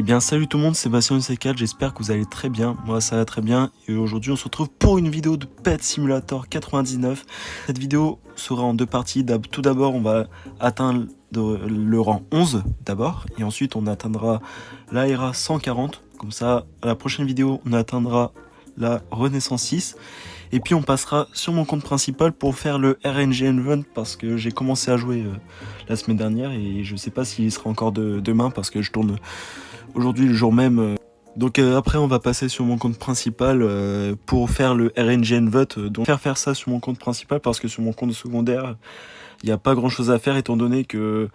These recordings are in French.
Eh bien salut tout le monde, c'est Bastien de C4, j'espère que vous allez très bien, moi ça va très bien et aujourd'hui on se retrouve pour une vidéo de Pet Simulator 99. Cette vidéo sera en deux parties, tout d'abord on va atteindre le rang 11 d'abord et ensuite on atteindra l'AERA 140, comme ça à la prochaine vidéo on atteindra la Renaissance 6. Et puis on passera sur mon compte principal pour faire le RNG Event parce que j'ai commencé à jouer la semaine dernière et je sais pas s'il sera encore demain parce que je tourne aujourd'hui le jour même. Donc après on va passer sur mon compte principal pour faire le RNG Event. Donc faire ça sur mon compte principal parce que sur mon compte secondaire il n'y a pas grand chose à faire étant donné que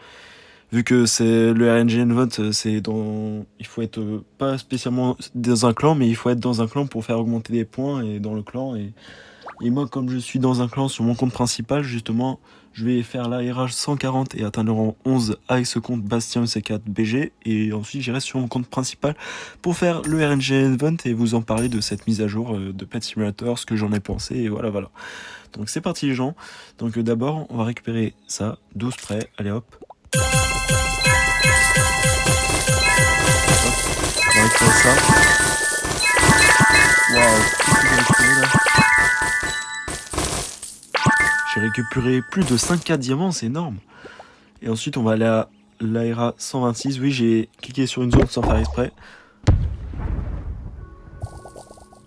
vu que c'est le RNG Event, c'est dans, il faut être pas spécialement dans un clan, mais il faut être dans un clan pour faire augmenter des points et dans le clan. Et moi, comme je suis dans un clan sur mon compte principal, justement, je vais faire l'ARH 140 et atteindre le rang 11 avec ce compte Bastien C4 BG. Et ensuite, j'irai sur mon compte principal pour faire le RNG Event et vous en parler de cette mise à jour de Pet Simulator, ce que j'en ai pensé. Et voilà, voilà. Donc c'est parti les gens. Donc d'abord, on va récupérer ça, 12 prêts. Allez hop. On va récupérer ça. Waouh, qu'est-ce que j'ai récupéré là? J'ai récupéré plus de 5K diamants, c'est énorme. Et ensuite, on va aller à l'AERA 126. Oui, j'ai cliqué sur une zone sans faire exprès.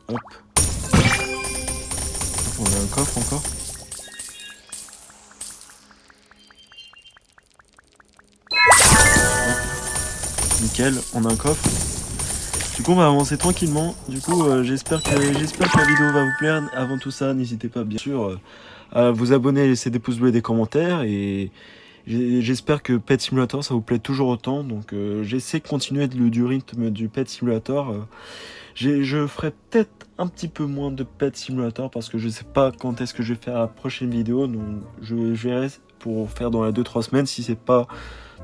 Hop. On a un coffre encore. Hop. Nickel, on a un coffre. Du coup, on va avancer tranquillement. Du coup, j'espère que la vidéo va vous plaire. Avant tout ça, n'hésitez pas, bien sûr, à vous abonner, à laisser des pouces bleus et des commentaires. Et j'espère que Pet Simulator, ça vous plaît toujours autant. Donc, j'essaie de continuer du rythme du Pet Simulator. Je ferai peut-être un petit peu moins de Pet Simulator parce que je sais pas quand est-ce que je vais faire la prochaine vidéo. Donc, je verrai pour faire dans les 2-3 semaines. Si c'est pas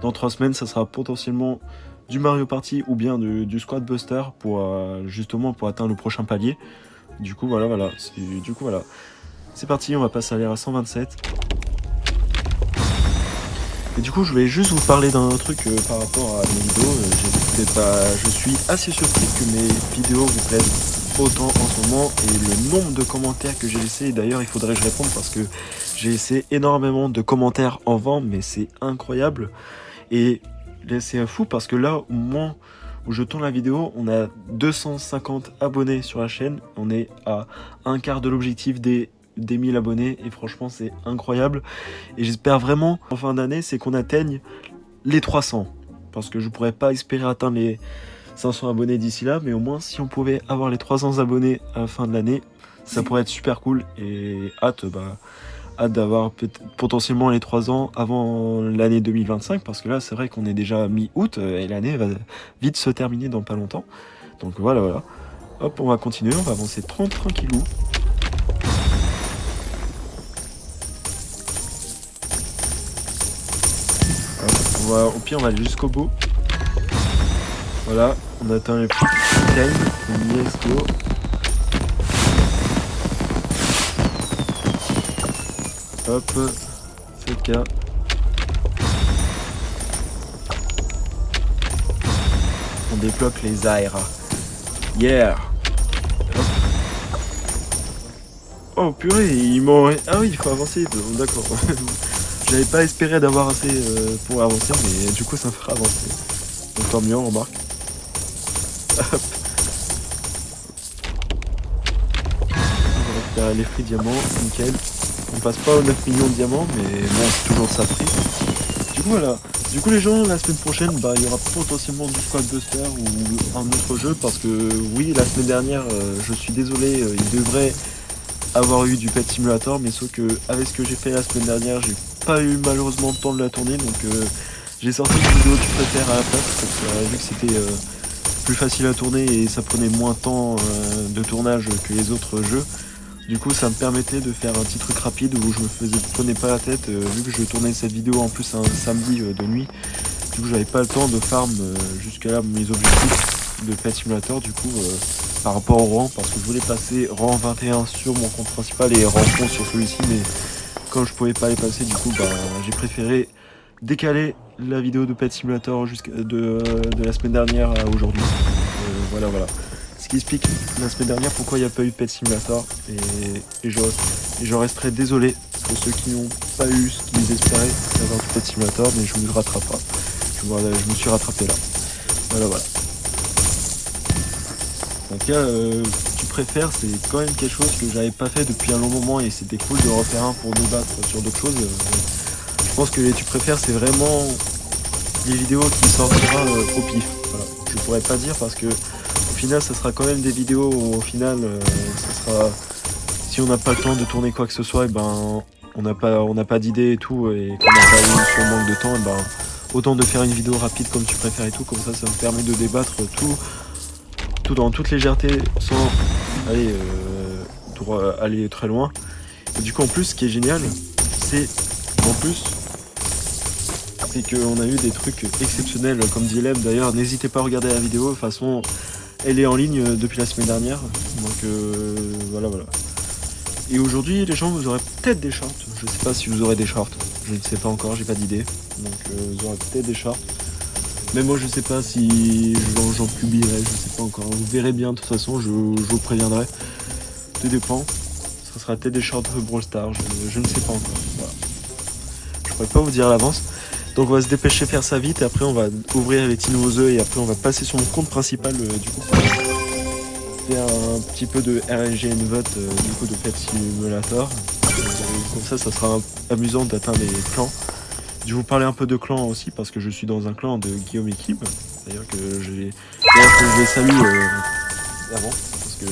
dans 3 semaines, ça sera potentiellement du Mario Party ou bien du Squad Buster pour justement pour atteindre le prochain palier. Du coup voilà, c'est parti, on va passer à l'ère à 127. Et du coup je vais juste vous parler d'un truc par rapport à mes vidéos. Je suis assez surpris que mes vidéos vous plaisent autant en ce moment et le nombre de commentaires que j'ai laissé. D'ailleurs il faudrait que je réponde parce que j'ai laissé énormément de commentaires en vent, mais c'est incroyable. Et c'est fou parce que là, au moment où je tourne la vidéo, on a 250 abonnés sur la chaîne. On est à un quart de l'objectif des 1000 abonnés et franchement, c'est incroyable. Et j'espère vraiment, en fin d'année, c'est qu'on atteigne les 300. Parce que je pourrais pas espérer atteindre les 500 abonnés d'ici là, mais au moins, si on pouvait avoir les 300 abonnés à la fin de l'année, ça pourrait être super cool. Et hâte d'avoir potentiellement les 3 ans avant l'année 2025 parce que là c'est vrai qu'on est déjà mi-août et l'année va vite se terminer dans pas longtemps. Donc voilà. Hop, on va continuer, on va avancer tranquillou. Hop, au pire on va aller jusqu'au bout. Voilà, on atteint les plus time. Let's go. Hop, 7K. On débloque les AERA. Yeah. Hop. Oh purée, il m'en... Ah oui, il faut avancer. D'accord. J'avais pas espéré d'avoir assez pour avancer, mais du coup ça me fera avancer. Donc tant mieux, on remarque. Hop. On récupère les fruits diamants, nickel. On passe pas aux 9 millions de diamants, mais bon, c'est toujours ça pris. Du coup, voilà. Du coup, les gens, la semaine prochaine, il y aura potentiellement du Squad Buster ou un autre jeu, parce que, oui, la semaine dernière, je suis désolé, il devrait avoir eu du Pet Simulator, mais sauf que, avec ce que j'ai fait la semaine dernière, j'ai pas eu malheureusement le temps de la tourner, donc j'ai sorti une vidéo du préfère à la place, parce que vu que c'était plus facile à tourner et ça prenait moins de temps de tournage que les autres jeux. Du coup ça me permettait de faire un petit truc rapide où je me prenais pas la tête vu que je tournais cette vidéo en plus un samedi de nuit. Du coup j'avais pas le temps de farm jusqu'à là mes objectifs de Pet Simulator du coup par rapport au rang parce que je voulais passer rang 21 sur mon compte principal et rang 11 sur celui-ci mais comme je pouvais pas les passer du coup j'ai préféré décaler la vidéo de Pet Simulator de la semaine dernière à aujourd'hui. Voilà. Ce qui explique la semaine dernière pourquoi il n'y a pas eu Pet Simulator. Et je resterai désolé pour ceux qui n'ont pas eu ce qu'ils espéraient d'avoir du Pet Simulator, mais je me rattrape pas. Je me suis rattrapé là. Voilà. En tout cas, tu préfères, c'est quand même quelque chose que j'avais pas fait depuis un long moment et c'était cool de refaire un pour débattre sur d'autres choses. Je pense que les tu préfères, c'est vraiment les vidéos qui sortira au pif. Voilà. Je pourrais pas dire parce que au final, ça sera quand même des vidéos où, au final, ça sera si on n'a pas le temps de tourner quoi que ce soit, et ben on n'a pas d'idée et tout, et qu'on a manque de temps, et ben autant de faire une vidéo rapide comme tu préfères et tout, comme ça me permet de débattre tout dans toute légèreté sans aller très loin. Et du coup en plus ce qui est génial, c'est qu'on a eu des trucs exceptionnels comme dilemme. D'ailleurs n'hésitez pas à regarder la vidéo, de toute façon elle est en ligne depuis la semaine dernière. Donc voilà. Et aujourd'hui les gens vous aurez peut-être des shorts. Je sais pas si vous aurez des shorts. Je ne sais pas encore, j'ai pas d'idée. Donc vous aurez peut-être des shorts. Mais moi je sais pas si j'en publierai, je sais pas encore. Vous verrez bien de toute façon, je vous préviendrai. Tout dépend. Ça sera peut-être des shorts de Brawl Stars, je ne sais pas encore. Voilà. Je pourrais pas vous dire à l'avance. Donc on va se dépêcher de faire ça vite et après on va ouvrir les petits nouveaux œufs et après on va passer sur mon compte principal du coup. Faire un petit peu de RNG vote du coup de Pet Simulator. Comme ça sera amusant d'atteindre les clans. Je vais vous parler un peu de clan aussi parce que je suis dans un clan de Guillaume et Kim. D'ailleurs que je les salue avant parce que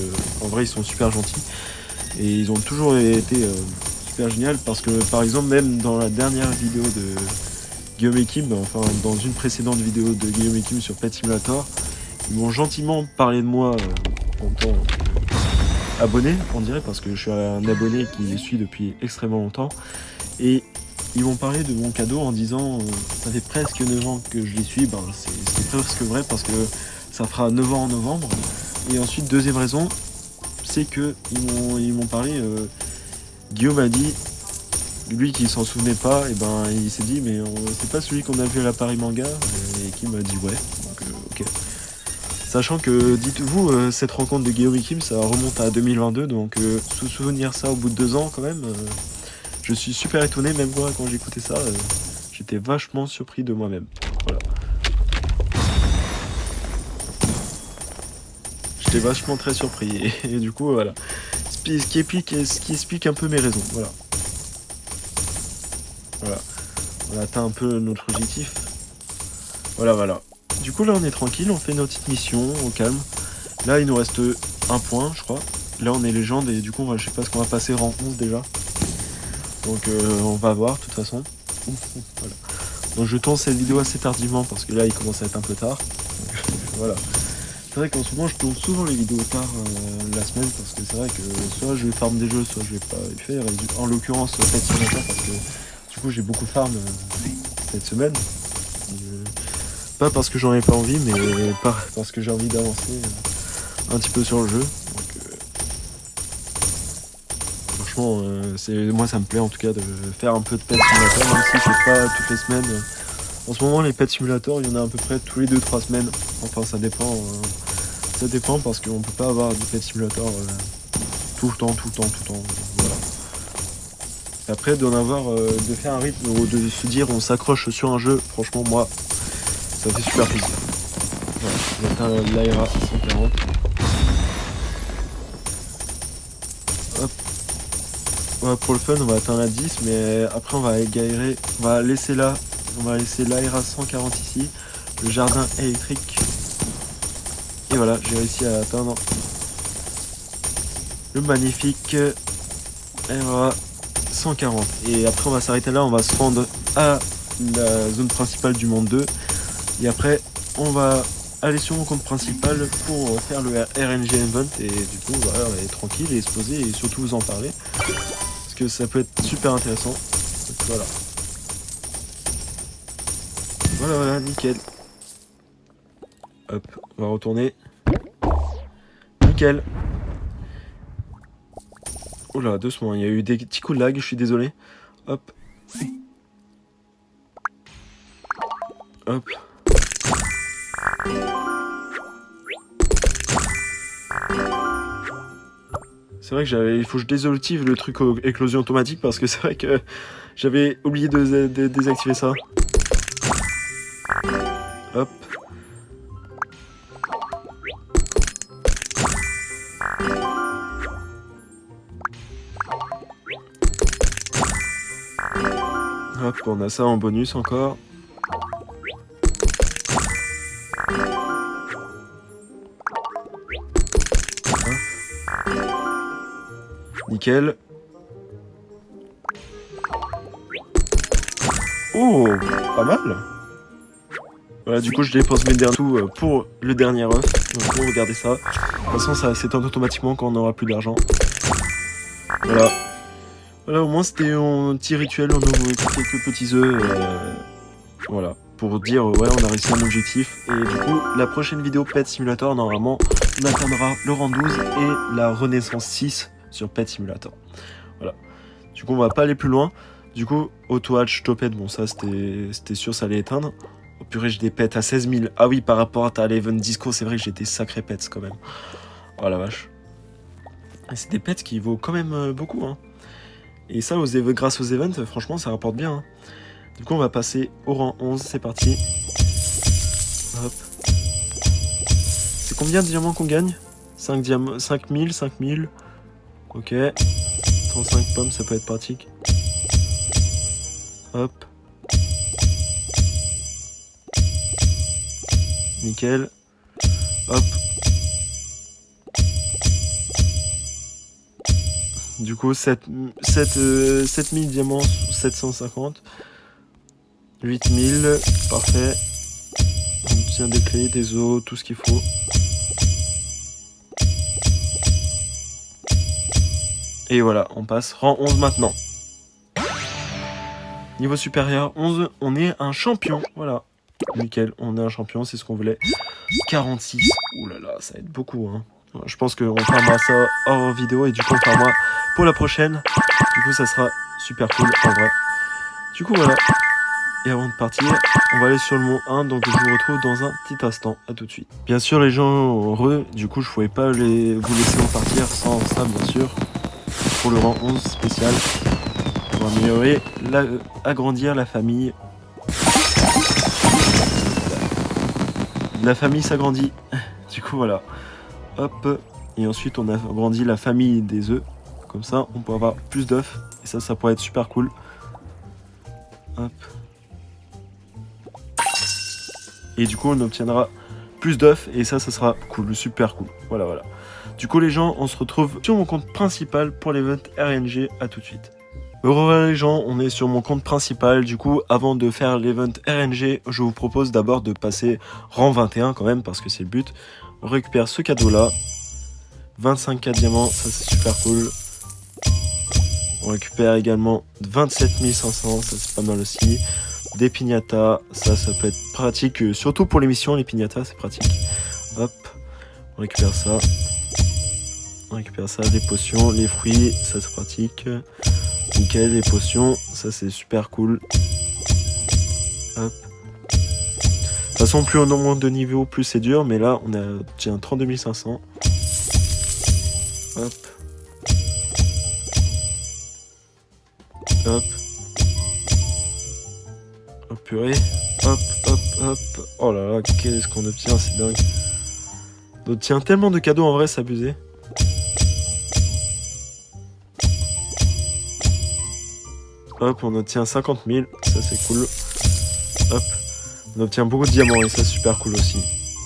en vrai ils sont super gentils et ils ont toujours été super géniaux parce que par exemple même dans la dernière vidéo de Guillaume et Kim, enfin dans une précédente vidéo de Guillaume et Kim sur Pet Simulator, ils m'ont gentiment parlé de moi en tant abonné on dirait parce que je suis un abonné qui les suit depuis extrêmement longtemps et ils m'ont parlé de mon cadeau en disant ça fait presque 9 ans que je les suis, ben c'est presque vrai parce que ça fera 9 ans en novembre. Et ensuite deuxième raison, c'est que ils m'ont parlé, Guillaume a dit, lui qui s'en souvenait pas, et ben il s'est dit mais c'est pas celui qu'on a vu à la Paris Manga, et qui m'a dit ouais, donc ok. Sachant que, dites-vous, cette rencontre de Guillaume et Kim, ça remonte à 2022, donc se souvenir ça au bout de 2 ans quand même, je suis super étonné, même moi quand j'écoutais ça, j'étais vachement surpris de moi-même. Voilà. J'étais vachement très surpris, et du coup voilà. Ce qui explique un peu mes raisons, voilà. On a atteint un peu notre objectif. Voilà. Du coup là on est tranquille, on fait notre petite mission au calme. Là il nous reste un point je crois. Là on est légende et du coup je sais pas ce qu'on va passer rang 11 déjà. Donc on va voir de toute façon. Voilà. Donc je tourne cette vidéo assez tardivement parce que là il commence à être un peu tard. Donc, voilà. C'est vrai qu'en ce moment je tourne souvent les vidéos tard la semaine parce que c'est vrai que soit je farm des jeux, soit je vais pas les faire. Et en l'occurrence Pet Simulator parce que du coup j'ai beaucoup farm cette semaine. Pas parce que j'en ai pas envie, mais parce que j'ai envie d'avancer un petit peu sur le jeu. Donc, franchement, moi ça me plaît en tout cas de faire un peu de Pet Simulator, même si c'est pas toutes les semaines. En ce moment, les Pet Simulator, il y en a à peu près tous les 2-3 semaines. Enfin, ça dépend. Ça dépend parce qu'on peut pas avoir du Pet Simulator tout le temps. Voilà. Et après, de faire un rythme ou de se dire on s'accroche sur un jeu, franchement, moi, ça fait super plaisir. Voilà, j'atteins l'AERA 140. Hop. Ouais, pour le fun, on va atteindre la 10, mais après, on va laisser l'AERA 140 ici, le jardin électrique. Et voilà, j'ai réussi à atteindre le magnifique AERA 140. Et après, on va s'arrêter là, on va se rendre à la zone principale du monde 2. Et après, on va aller sur mon compte principal pour faire le RNG Event. Et du coup, voilà, on va être tranquille et se poser et surtout vous en parler. Parce que ça peut être super intéressant. Donc, voilà. Voilà, nickel. Hop, on va retourner. Nickel. Oula, doucement, il y a eu des petits coups de lag, je suis désolé. Hop. Hop. C'est vrai que il faut que je désolitive le truc éclosion automatique parce que c'est vrai que j'avais oublié de désactiver ça. Hop. Hop, on a ça en bonus encore. Nickel. Oh, pas mal. Voilà, du coup, je dépense mes derniers sous pour le dernier œuf. Donc, pour regarder ça. De toute façon, ça s'éteint automatiquement quand on n'aura plus d'argent. Voilà. Voilà, au moins, c'était un petit rituel. On ouvre quelques petits œufs. Voilà. Pour dire, ouais, on a réussi un objectif. Et du coup, la prochaine vidéo Pet Simulator, normalement, on atteindra le rang 12 et la renaissance 6 sur Pet Simulator. Voilà. Du coup, on va pas aller plus loin. Du coup, auto-hatch, topette, bon, ça, c'était sûr, ça allait éteindre. Oh purée, j'ai des pets à 16 000. Ah oui, par rapport à ta Eleven Disco, c'est vrai que j'ai des sacrés pets quand même. Oh la vache. Et c'est des pets qui vaut quand même beaucoup, hein. Et ça, grâce aux events, franchement, ça rapporte bien, hein. Du coup, on va passer au rang 11, c'est parti. Hop. C'est combien de diamants qu'on gagne? 5 diamants, 5000, 5000. Ok. 35 pommes, ça peut être pratique. Hop. Nickel. Hop. Du coup, 7000 diamants, 750. 8000, parfait. On obtient des clés, des os, tout ce qu'il faut. Et voilà, on passe rang 11 maintenant. Niveau supérieur, 11, on est un champion. Voilà. Nickel, on est un champion, c'est ce qu'on voulait. 46. Ouh là là, ça va être beaucoup, hein. Je pense qu'on fera ça hors vidéo et du coup on fera pour la prochaine. Du coup ça sera super cool en vrai. Du coup voilà. Et avant de partir, on va aller sur le mont 1, donc je vous retrouve dans un petit instant. À tout de suite. Bien sûr les gens du coup je ne pouvais pas vous laisser repartir sans ça bien sûr. Pour le rang 11 spécial. Pour améliorer, agrandir la famille. La famille s'agrandit. Du coup voilà. Hop. Et ensuite on a agrandi la famille des œufs. Comme ça on peut avoir plus d'œufs. Et ça pourrait être super cool. Hop. Et du coup on obtiendra plus d'œufs. Et ça sera cool, super cool. Voilà voilà. Du coup les gens, on se retrouve sur mon compte principal pour l'event RNG. À tout de suite. Heureux les gens, on est sur mon compte principal. Du coup, avant de faire l'event RNG, je vous propose d'abord de passer rang 21 quand même, parce que c'est le but. On récupère ce cadeau-là. 25K diamants, ça c'est super cool. On récupère également 27 500, ça c'est pas mal aussi. Des piñatas, ça peut être pratique, surtout pour les missions, les piñatas c'est pratique. Hop, on récupère ça. On récupère ça, des potions, les fruits, ça c'est pratique. Nickel, les potions, ça c'est super cool. Hop. De toute façon, plus on augmente de niveau, plus c'est dur. Mais là, on a tiens, 32 500. Hop. Hop. Oh purée. Hop, hop, hop. Oh là là, qu'est-ce qu'on obtient, c'est dingue. On obtient tellement de cadeaux en vrai, c'est abusé. Hop, on obtient 50 000, ça c'est cool. Hop, on obtient beaucoup de diamants et ça c'est super cool aussi.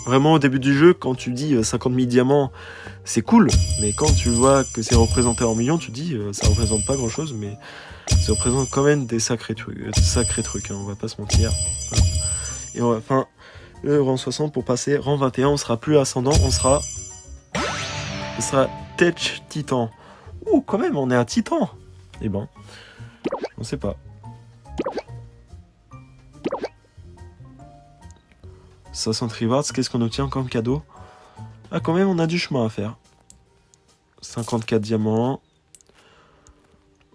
Vraiment au début du jeu, quand tu dis 50 000 diamants, c'est cool. Mais quand tu vois que c'est représenté en millions, tu dis ça représente pas grand chose, mais ça représente quand même des sacrés trucs, hein, on va pas se mentir. Hop. Et enfin, le rang 60 pour passer rang 21, on sera plus ascendant, on sera Tech Titan. Ouh, quand même, on est un titan. Et ben. On sait pas. Ça 60 rewards, qu'est-ce qu'on obtient comme cadeau? Ah quand même on a du chemin à faire. 54 diamants.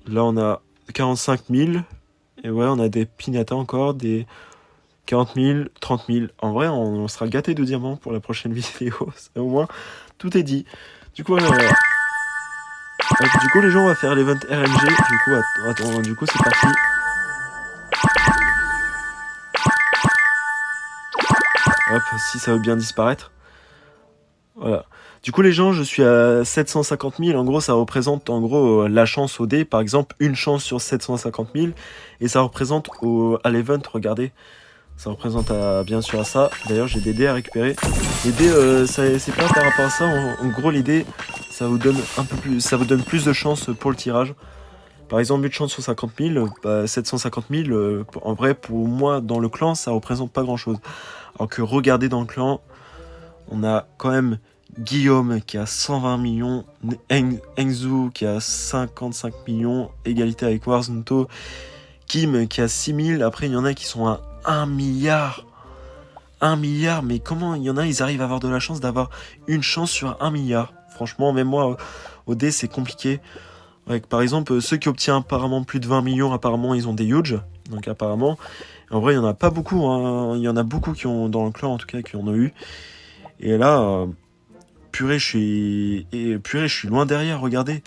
Là on a 45 000. Et ouais on a des piñatas encore, des 40 000, 30 000. En vrai, on sera gâté de diamants pour la prochaine vidéo. Au moins, tout est dit. Du coup, du coup, les gens, on va faire l'event RNG. Du coup, attends, du coup, c'est parti. Hop, si ça veut bien disparaître. Voilà. Du coup, les gens, je suis à 750 000. En gros, ça représente la chance au dé. Par exemple, une chance sur 750 000. Et ça représente à l'event, regardez. Ça représente bien sûr à ça. D'ailleurs, j'ai des dés à récupérer. Les dés, c'est pas par rapport à ça. En gros, les dés, ça vous donne un peu plus, ça vous donne plus de chance pour le tirage. Par exemple, une chance sur 50 000, 750 000, en vrai, pour moi, dans le clan, ça représente pas grand-chose. Alors que regardez dans le clan, on a quand même Guillaume qui a 120 millions, Engzu qui a 55 millions, égalité avec Warzonto, Kim qui a 6 000, après il y en a qui sont à 1 milliard. 1 milliard, mais comment il y en a, ils arrivent à avoir de la chance d'avoir une chance sur 1 milliard. Franchement, même moi, au dé, c'est compliqué. Avec, par exemple, ceux qui obtiennent apparemment plus de 20 millions, apparemment, ils ont des huge. Donc apparemment, en vrai, il n'y en a pas beaucoup. Hein. Il y en a beaucoup qui ont, dans le clan en tout cas, qui en ont eu. Et là, purée, je suis loin derrière, regardez.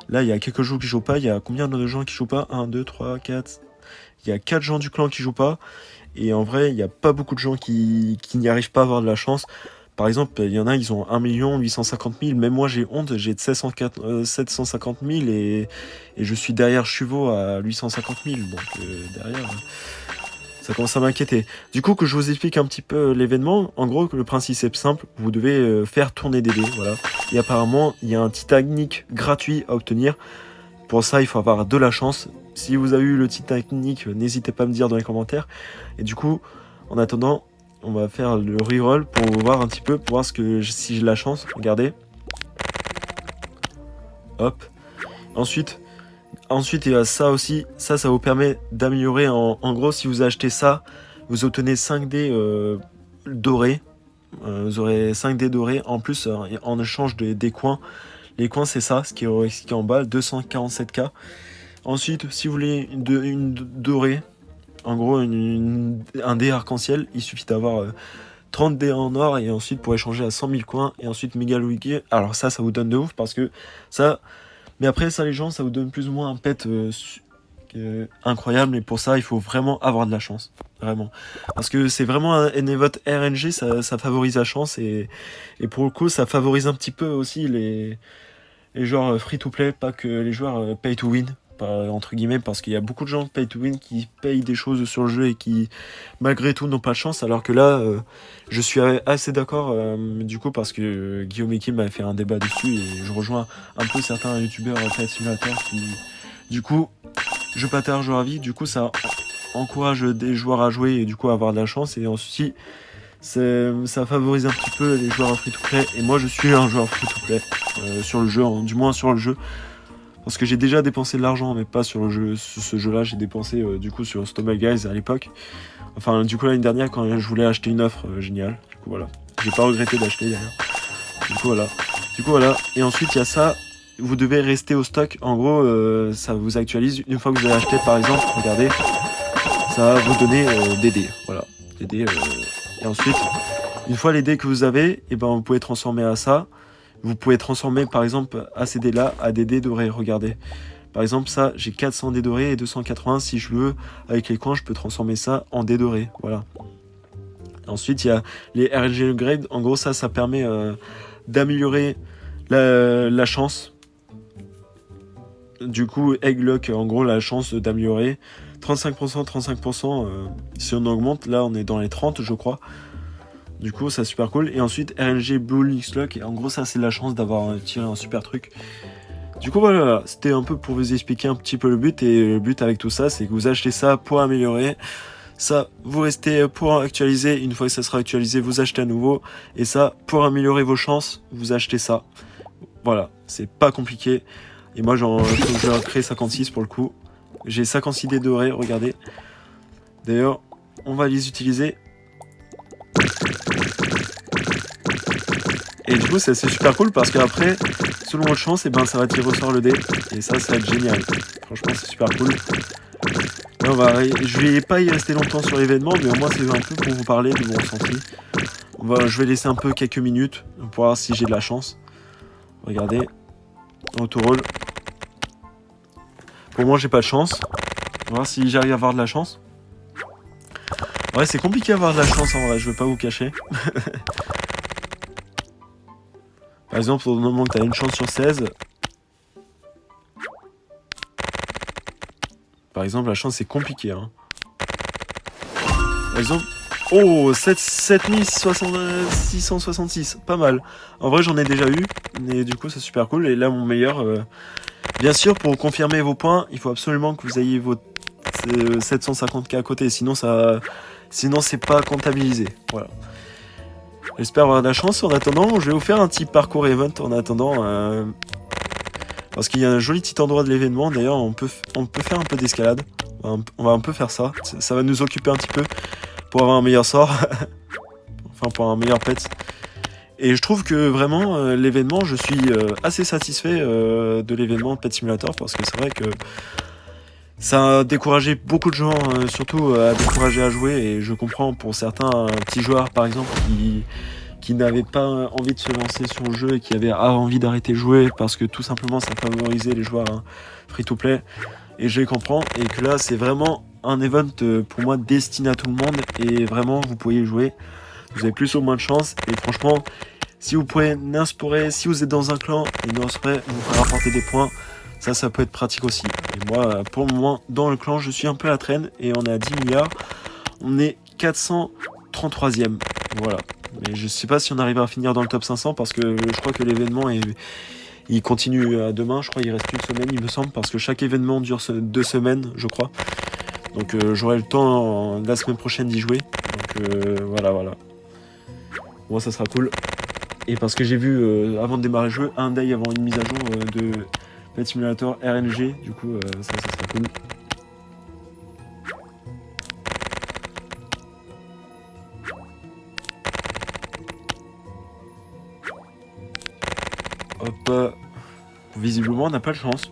Là, il y a quelques jours qui jouent pas. Il y a combien de gens qui jouent pas? 1, 2, 3, 4. Il y a 4 gens du clan qui jouent pas. Et en vrai, il n'y a pas beaucoup de gens qui n'y arrivent pas à avoir de la chance. Par exemple, il y en a, ils ont 1 850 000. Même moi, j'ai honte, j'ai 750 000 et je suis derrière Chuvo à 850 000. Donc derrière, ça commence à m'inquiéter. Du coup, que je vous explique un petit peu l'événement. En gros, le principe est simple. Vous devez faire tourner des dés. Voilà. Et apparemment, il y a un Titanic gratuit à obtenir. Pour ça, il faut avoir de la chance. Si vous avez eu le Titanic, n'hésitez pas à me dire dans les commentaires. Et du coup, en attendant, on va faire le reroll pour voir un petit peu, pour voir si j'ai de la chance. Regardez. Hop. Ensuite, il y a ça aussi. Ça vous permet d'améliorer. En gros, si vous achetez ça, vous obtenez 5 dés dorés. Vous aurez 5 dés dorés. En plus, en échange des coins. Les coins, c'est ça, ce qui est en bas, 247K. Ensuite, si vous voulez une dorée, en gros, un dé arc-en-ciel, il suffit d'avoir 30 dés en or et ensuite pour échanger à 100 000 coins. Et ensuite, méga Luigi. Alors ça vous donne de ouf parce que ça... Mais après, ça, les gens, ça vous donne plus ou moins un pet incroyable. Mais pour ça, il faut vraiment avoir de la chance. Vraiment. Parce que c'est vraiment un vote RNG, ça favorise la chance. Et pour le coup, ça favorise un petit peu aussi les joueurs free-to-play, pas que les joueurs pay-to-win. Entre guillemets, parce qu'il y a beaucoup de gens pay to win qui payent des choses sur le jeu et qui malgré tout n'ont pas de chance, alors que là je suis assez d'accord du coup, parce que Guillaume et Kim m'avaient fait un débat dessus et je rejoins un peu certains youtubeurs Pet Simulator qui du coup je partage leur avis. Du coup ça encourage des joueurs à jouer et du coup à avoir de la chance, et ensuite ça favorise un petit peu les joueurs free to play, et moi je suis un joueur free to play sur le jeu, du moins sur le jeu. Parce que j'ai déjà dépensé de l'argent, mais pas sur le jeu, ce jeu-là. J'ai dépensé du coup sur Stumble Guys à l'époque. Enfin, du coup l'année dernière quand je voulais acheter une offre géniale. Du coup voilà, j'ai pas regretté d'acheter d'ailleurs. Du coup voilà. Et ensuite il y a ça. Vous devez rester au stock. En gros, ça vous actualise une fois que vous avez acheté, par exemple. Regardez, ça va vous donner des dés. Voilà, des dés. Et ensuite, une fois les dés que vous avez, et ben vous pouvez transformer à ça. Vous pouvez transformer par exemple à ces dés là à des dés dorés, regardez. Par exemple ça, j'ai 400 dés dorés et 280, si je veux, avec les coins, je peux transformer ça en dés dorés, voilà. Ensuite il y a les RNG upgrade, en gros ça permet d'améliorer la chance. Du coup, Egglock, en gros la chance d'améliorer 35%, si on augmente, là on est dans les 30 je crois. Du coup, c'est super cool. Et ensuite, RNG Blue X-Lock. Et en gros, ça, c'est la chance d'avoir tiré un super truc. Du coup, voilà. C'était un peu pour vous expliquer un petit peu le but. Et le but avec tout ça, c'est que vous achetez ça pour améliorer. Ça, vous restez pour actualiser. Une fois que ça sera actualisé, vous achetez à nouveau. Et ça, pour améliorer vos chances, vous achetez ça. Voilà. C'est pas compliqué. Et moi, je vais créer 56 pour le coup. J'ai 56 dés dorés, regardez. D'ailleurs, on va les utiliser. Et du coup c'est super cool parce qu'après, selon votre chance, et ben ça va tirer au sort le dé. Et ça va être génial. Franchement c'est super cool. Je vais pas y rester longtemps sur l'événement, mais au moins c'est un peu pour vous parler de mon ressenti. Je vais laisser un peu quelques minutes pour voir si j'ai de la chance. Regardez, autoroll. Pour moi j'ai pas de chance. On va voir si j'arrive à avoir de la chance. Ouais, c'est compliqué d'avoir de la chance en vrai, je vais pas vous cacher. Par exemple, au moment que tu as une chance sur 16. Par exemple, la chance c'est compliqué. Hein. Par exemple, oh, 7666, pas mal. En vrai, j'en ai déjà eu, mais du coup, c'est super cool. Et là, mon meilleur. Bien sûr, pour confirmer vos points, il faut absolument que vous ayez vos 750K à côté, sinon c'est pas comptabilisé. Voilà. J'espère avoir de la chance. En attendant, je vais vous faire un petit parcours event en attendant. Parce qu'il y a un joli petit endroit de l'événement. D'ailleurs, on peut faire un peu d'escalade. On va un peu faire ça. Ça va nous occuper un petit peu pour avoir un meilleur sort. Enfin, pour un meilleur pet. Et je trouve que vraiment, l'événement, je suis assez satisfait de l'événement Pet Simulator. Parce que c'est vrai que ça a découragé beaucoup de gens, surtout à décourager à jouer. Et je comprends pour certains petits joueurs, par exemple, qui n'avaient pas envie de se lancer sur le jeu et qui avaient envie d'arrêter de jouer parce que tout simplement ça favorisait les joueurs free-to-play. Et je les comprends. Et que là, c'est vraiment un event pour moi destiné à tout le monde. Et vraiment, vous pouvez y jouer. Vous avez plus ou moins de chance. Et franchement, si vous pouvez n'inspirer, si vous êtes dans un clan et n'inspirer, vous pouvez rapporter des points. Ça peut être pratique aussi. Et moi, pour le moment, dans le clan, je suis un peu à la traîne. Et on est à 10 milliards. On est 433e. Voilà. Mais je sais pas si on arrivera à finir dans le top 500 parce que je crois que l'événement il continue à demain. Je crois qu'il reste une semaine, il me semble, parce que chaque événement dure 2 semaines, je crois. Donc j'aurai le temps la semaine prochaine d'y jouer. Donc voilà. Moi, ça sera cool. Et parce que j'ai vu, avant de démarrer le jeu, un day avant une mise à jour de Pet Simulator RNG. Du coup, ça sera cool. Hop. Visiblement, on n'a pas de chance.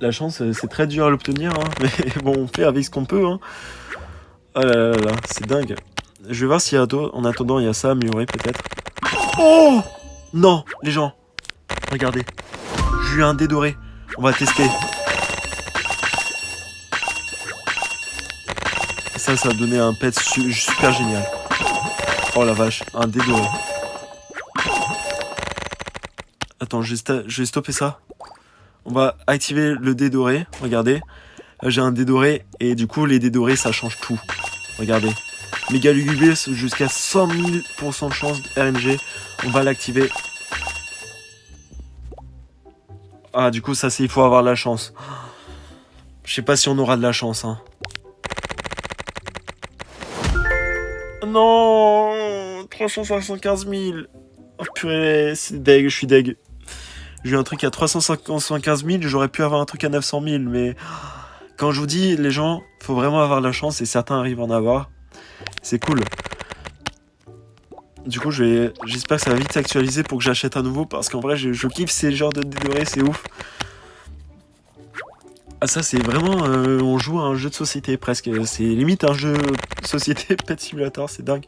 La chance, c'est très dur à l'obtenir, hein. Mais bon, on fait avec ce qu'on peut. Hein. Oh là, c'est dingue. Je vais voir s'il y a en attendant, il y a ça à améliorer peut-être. Oh non, les gens. Regardez. J'ai eu un dé doré. On va tester. Ça a donné un pet super génial. Oh la vache, un dé doré. Attends, je vais stopper ça. On va activer le dé doré. Regardez. Là, j'ai un dé doré. Et du coup, les dés dorés, ça change tout. Regardez. Méga Lugubus jusqu'à 100 000% de chance de RNG. On va l'activer. Ah, du coup, ça, c'est il faut avoir de la chance. Je sais pas si on aura de la chance. Hein. Non 375 000. Oh purée, c'est deg, je suis deg. J'ai eu un truc à 375 000, j'aurais pu avoir un truc à 900 000, mais quand je vous dis, les gens, faut vraiment avoir de la chance et certains arrivent à en avoir. C'est cool. Du coup, j'espère que ça va vite s'actualiser pour que j'achète à nouveau parce qu'en vrai, je kiffe ces genres de dédorés, c'est ouf. Ah ça, c'est vraiment, on joue à un jeu de société presque. C'est limite un jeu de société Pet Simulator, c'est dingue.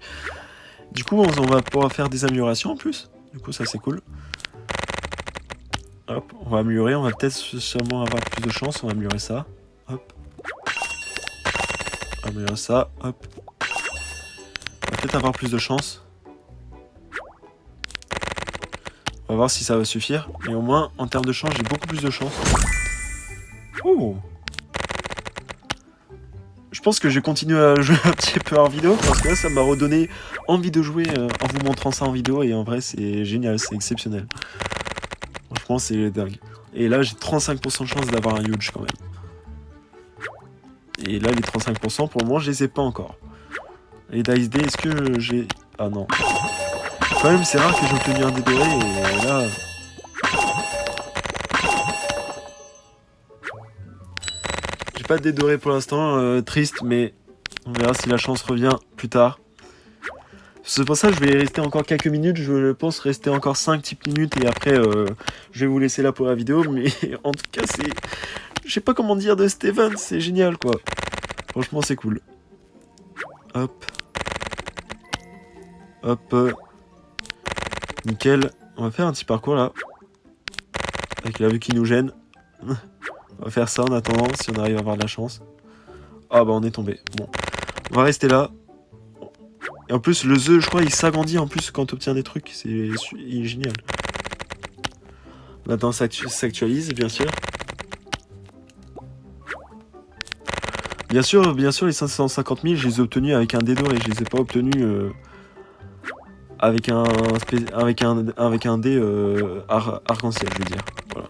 Du coup, on va pouvoir faire des améliorations en plus. Du coup, ça c'est cool. Hop, on va améliorer, on va peut-être seulement avoir plus de chance, on va améliorer ça. Hop. On va améliorer ça, hop. On va peut-être avoir plus de chance. On va voir si ça va suffire. Mais au moins, en termes de chance, j'ai beaucoup plus de chance. Oh. Je pense que je vais continuer à jouer un petit peu en vidéo parce que là, ça m'a redonné envie de jouer en vous montrant ça en vidéo. Et en vrai, c'est génial, c'est exceptionnel. Franchement, c'est dingue. Et là, j'ai 35% de chance d'avoir un huge quand même. Et là, les 35%, pour le moment, je les ai pas encore. Les Dice Day, est-ce que j'ai... Ah non. Quand même, c'est rare que j'ai obtenu un dé doré. Et là... J'ai pas de dé doré pour l'instant. Triste, mais on verra si la chance revient plus tard. C'est pour ça que je vais rester encore quelques minutes, je pense rester encore 5 petites minutes et après je vais vous laisser là pour la vidéo, mais en tout cas Je sais pas comment dire de Steven, c'est génial quoi. Franchement c'est cool. Hop. Hop. Nickel. On va faire un petit parcours là. Avec la vue qui nous gêne. On va faire ça en attendant si on arrive à avoir de la chance. Ah bah on est tombé. Bon. On va rester là. Et en plus le œuf je crois il s'agrandit en plus quand tu obtiens des trucs. Il est génial. Maintenant ça s'actualise bien sûr. Bien sûr les 550 000 je les ai obtenus avec un dé doré. Je les ai pas obtenus avec un dé arc-en-ciel je veux dire. Voilà.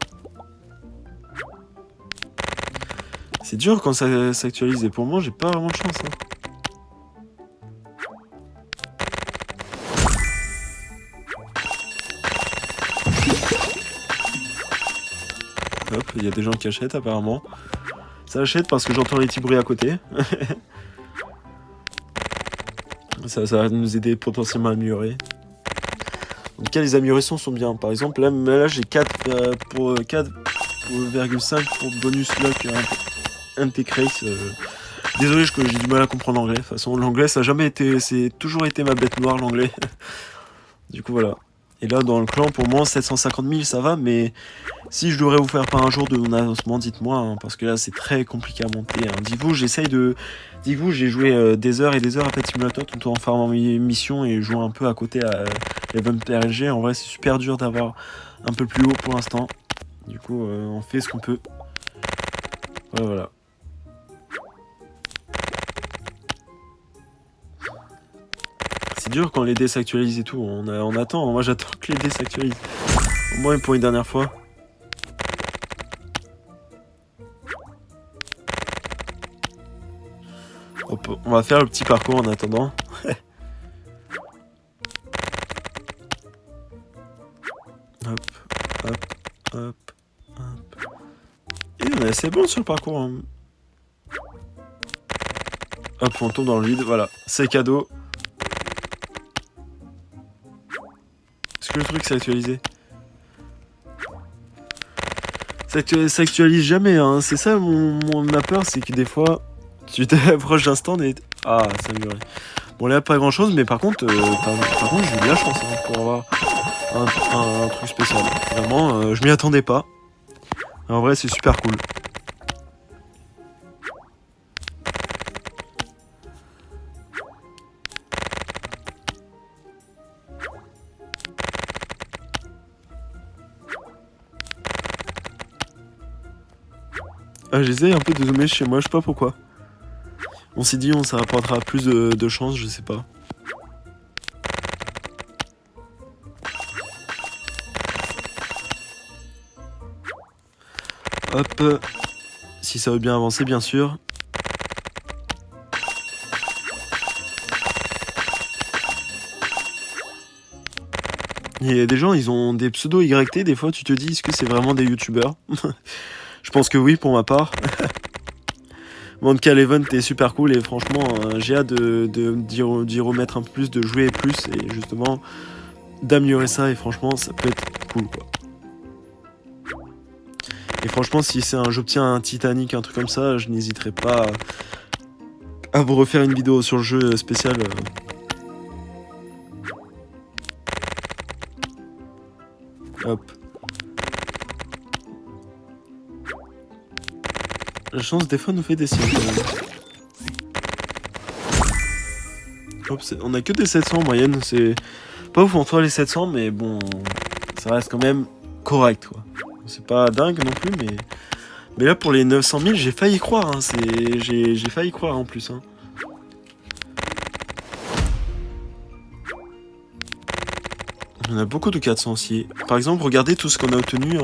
C'est dur quand ça s'actualise et pour moi j'ai pas vraiment de chance. Hein. Hop, il y a des gens qui achètent apparemment. Ça achète parce que j'entends les petits bruits à côté. ça va nous aider potentiellement à améliorer. En tout cas les améliorations sont bien. Par exemple là j'ai 4 pour 4,5 pour bonus lock Anticrace. Désolé j'ai du mal à comprendre l'anglais. De toute façon l'anglais ça a jamais été. C'est toujours été ma bête noire l'anglais. Du coup voilà. Et là dans le clan pour moi 750 000 ça va mais si je devrais vous faire par un jour de mon avancement dites-moi hein, parce que là c'est très compliqué à monter. Hein. Dites-vous j'ai joué des heures et des heures à Pet Simulator tout en farmant mes missions et jouant un peu à côté à l'event RLG. En vrai c'est super dur d'avoir un peu plus haut pour l'instant. Du coup on fait ce qu'on peut. Voilà. C'est dur quand les dés s'actualisent et tout. On attend. Moi j'attends que les dés s'actualisent. Au moins pour une dernière fois. Hop, on va faire le petit parcours en attendant. Hop. Et on est assez bon sur le parcours. Hein. Hop, on tombe dans le vide. Voilà, c'est cadeau. Est-ce que le truc s'est actualisé? Ça s'actualise jamais. Hein. C'est ça ma peur, c'est que des fois, tu t'approches d'un stand et... Ah, ça mûrit. Bon là, pas grand-chose, mais par contre, j'ai eu de la chance hein, pour avoir un truc spécial. Vraiment, je m'y attendais pas. En vrai, c'est super cool. Ah, j'essaye un peu de zoomer chez moi, je sais pas pourquoi. On s'est dit, ça rapportera plus de chance, je sais pas. Hop. Si ça veut bien avancer, bien sûr. Il y a des gens, ils ont des pseudo YT, des fois tu te dis, est-ce que c'est vraiment des youtubeurs? Je pense que oui, pour ma part. Bon, en tout cas, l'event est super cool et franchement, j'ai hâte d'y remettre un peu plus, de jouer plus et justement d'améliorer ça et franchement, ça peut être cool quoi. Et franchement, si j'obtiens un Titanic, un truc comme ça, je n'hésiterai pas à vous refaire une vidéo sur le jeu spécial. Hop. La chance des fois nous fait des signes. Hop, on a que des 700 en moyenne, c'est pas ouf entre les 700 mais bon, ça reste quand même correct quoi. C'est pas dingue non plus mais là pour les 900 000 j'ai failli croire, hein. J'ai failli croire en plus. Hein. On a beaucoup de 400 aussi. Par exemple, regardez tout ce qu'on a obtenu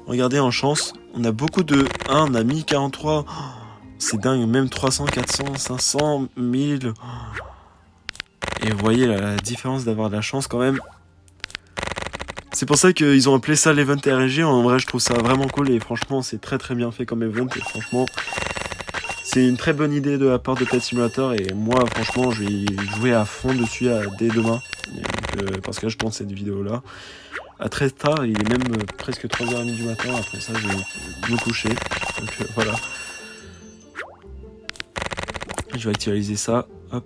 Regardez en chance, on a beaucoup de 1, on a 1043, oh, c'est dingue, même 300, 400, 500, 1000. Et vous voyez la différence d'avoir de la chance quand même. C'est pour ça qu'ils ont appelé ça l'event RNG, en vrai je trouve ça vraiment cool et franchement c'est très très bien fait comme event et franchement c'est une très bonne idée de la part de Pet Simulator et moi franchement je vais jouer à fond dessus dès demain. Donc, parce que là je pense cette vidéo là. à très tard, il est même presque 3h30 du matin. Après ça, je vais me coucher. Donc voilà. Je vais actualiser ça. Hop.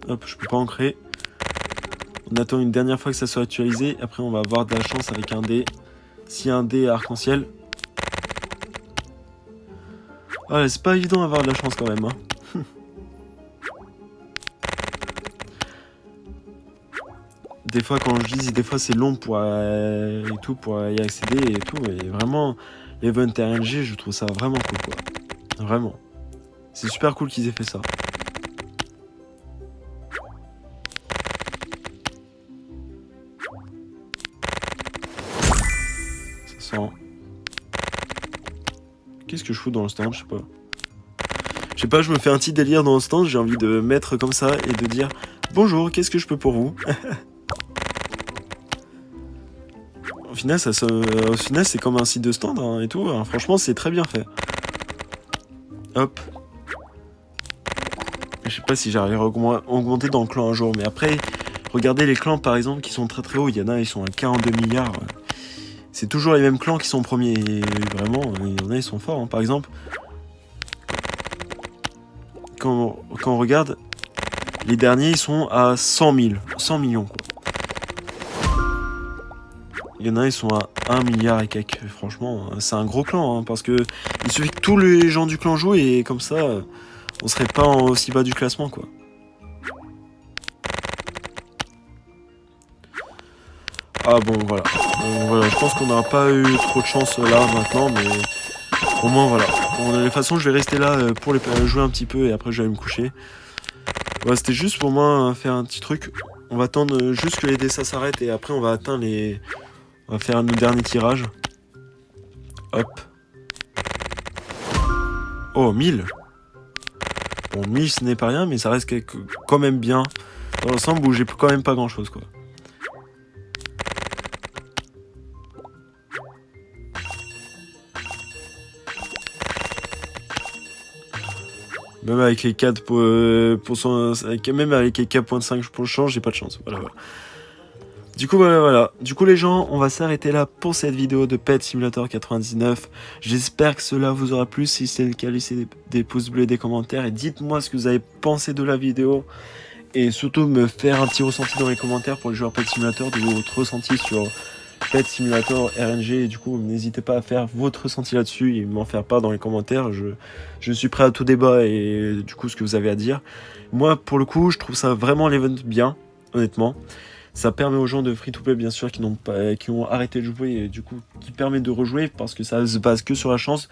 Hop, je peux pas ancrer. On attend une dernière fois que ça soit actualisé. Après, on va avoir de la chance avec un dé. S'il y a un dé arc-en-ciel. Ah, c'est pas évident d'avoir de la chance quand même. Hein. Des fois, quand je dis, des fois c'est long pour et tout pour y accéder et tout. Et vraiment, l'event RNG, je trouve ça vraiment cool, quoi. Vraiment. C'est super cool qu'ils aient fait ça. Ça sent. Qu'est-ce que je fous dans le stand? Je sais pas. Je sais pas, je me fais un petit délire dans le stand. J'ai envie de mettre comme ça et de dire bonjour, qu'est-ce que je peux pour vous? Au final, c'est comme un site de stand hein, et tout. Hein. Franchement, c'est très bien fait. Hop. Je sais pas si j'arrive à augmenter dans le clan un jour, mais après, regardez les clans par exemple qui sont très très hauts. Il y en a, ils sont à 42 milliards. C'est toujours les mêmes clans qui sont premiers. Et vraiment, il y en a, ils sont forts. Hein. Par exemple, quand on regarde, les derniers, ils sont à 100 000. 100 millions, quoi. Il y en a, ils sont à 1 milliard et quelques. Franchement, c'est un gros clan, hein, parce que il suffit que tous les gens du clan jouent et comme ça, on serait pas aussi bas du classement, quoi. Ah bon, voilà. Voilà, je pense qu'on n'aura pas eu trop de chance là maintenant, mais au moins voilà. Bon, de toute façon, je vais rester là pour jouer un petit peu et après je vais me coucher. Ouais, c'était juste pour moi faire un petit truc. On va attendre juste que les dessins s'arrêtent et après on va atteindre les... On va faire nos derniers tirages. Hop. Oh, 1000. Bon, 1000 ce n'est pas rien, mais ça reste quand même bien. Dans l'ensemble où j'ai quand même pas grand chose, quoi. Même avec les 4 même avec les 4.5 pour le change, j'ai pas de chance. Voilà. Du coup, voilà. Du coup, les gens, on va s'arrêter là pour cette vidéo de Pet Simulator 99. J'espère que cela vous aura plu. Si c'est le cas, laissez des pouces bleus et des commentaires. Et dites-moi ce que vous avez pensé de la vidéo. Et surtout, me faire un petit ressenti dans les commentaires pour les joueurs Pet Simulator, de votre ressenti sur Pet Simulator RNG. Et du coup, n'hésitez pas à faire votre ressenti là-dessus et m'en faire part dans les commentaires. Je suis prêt à tout débat et du coup, ce que vous avez à dire. Moi, pour le coup, je trouve ça vraiment l'event bien, honnêtement. Ça permet aux gens de free-to-play, bien sûr, qui ont arrêté de jouer et du coup, qui permet de rejouer parce que ça se base que sur la chance.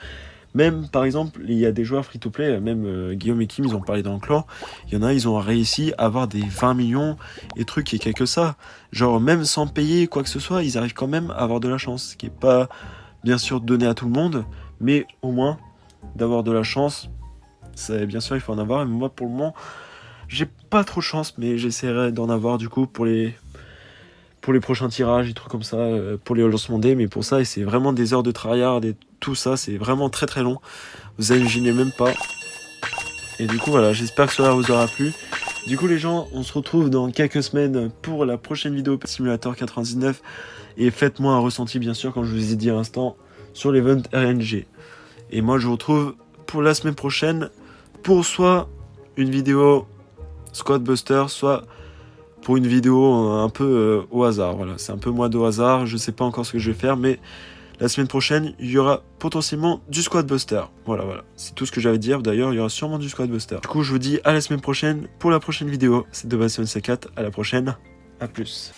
Même, par exemple, il y a des joueurs free-to-play, même Guillaume et Kim, ils ont parlé dans le clan. Il y en a, ils ont réussi à avoir des 20 millions et trucs et quelque ça. Genre, même sans payer quoi que ce soit, ils arrivent quand même à avoir de la chance. Ce qui n'est pas, bien sûr, donné à tout le monde, mais au moins, d'avoir de la chance, bien sûr, il faut en avoir. Et moi, pour le moment, j'ai pas trop de chance, mais j'essaierai d'en avoir du coup pour les prochains tirages et trucs comme ça, pour les lancements dés. Mais pour ça, c'est vraiment des heures de tryhard et tout ça, c'est vraiment très très long. Vous imaginez même pas. Et du coup, voilà, j'espère que cela vous aura plu. Du coup, les gens, on se retrouve dans quelques semaines pour la prochaine vidéo Simulator 99. Et faites-moi un ressenti, bien sûr, comme je vous ai dit à l'instant, sur l'event RNG. Et moi, je vous retrouve pour la semaine prochaine pour soit une vidéo Squad Buster, soit pour une vidéo un peu au hasard. Voilà, c'est un peu moins de hasard, je sais pas encore ce que je vais faire, mais la semaine prochaine, il y aura potentiellement du Squad Buster. Voilà, c'est tout ce que j'avais à dire. D'ailleurs, il y aura sûrement du Squad Buster. Du coup, je vous dis à la semaine prochaine pour la prochaine vidéo. C'est Debastion C4, à la prochaine, à plus.